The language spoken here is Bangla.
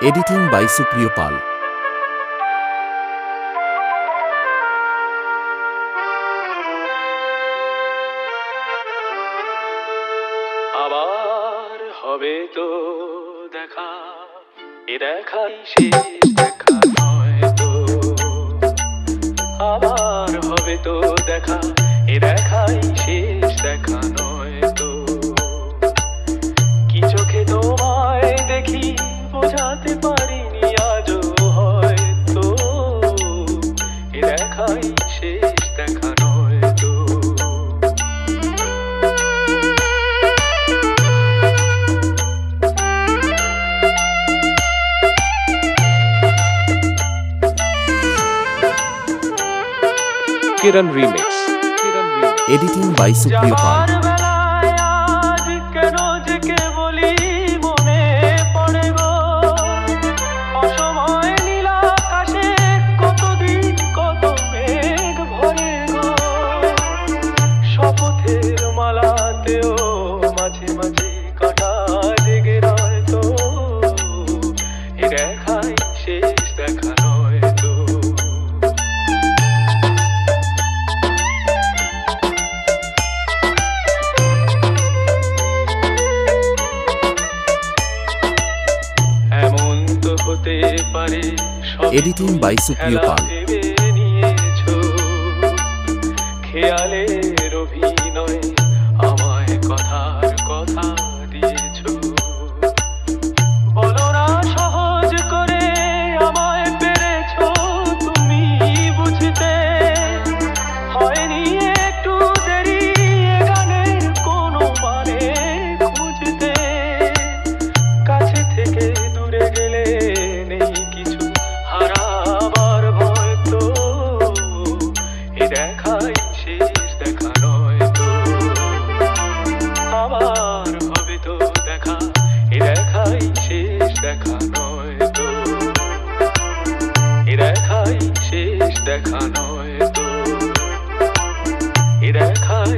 এডিটিং বাই সুপ্রিয় পাল। আবার হবে তো দেখা, এ দেখাই শেষ দেখা নয় তো। আবার হবে তো দেখা, এ দেখাই শেষ দেখা নয় তো। কি চোখে তোমায় দেখি বোঝাতে পারিনি আজও হয়তো, এ দেখাই শেষ দেখা নয় তো। কিরণ রিমিক্স। এডিটিং বাই সুপ্রিয় পাল। মাঝে মাঝে কাটা জেগে রয় তো, এ দেখাই শেষ দেখা নয় তো। এমন তো হতে পারে এডিটিং বাই সুপ্রিয় পাল। নিয়েছো খেয়ালের অভিনয়, আমায় কথার কথা দিয়েছো। বলো না সহজ করে আমায় পেরেছো তুমি বুঝতে, হয়নি একটু দেরি এ গানের কোনো মানে খুঁজতে। কাছে থেকে দূরে গেলে নেই কিছু হারাবার ভয় তো, এ দেখাই শেষ দেখা নয় তো। আবার হবে তো দেখা, এ দেখাই শেষ দেখা নয় তো। এ দেখাই শেষ দেখা নয় তো। এ দেখাই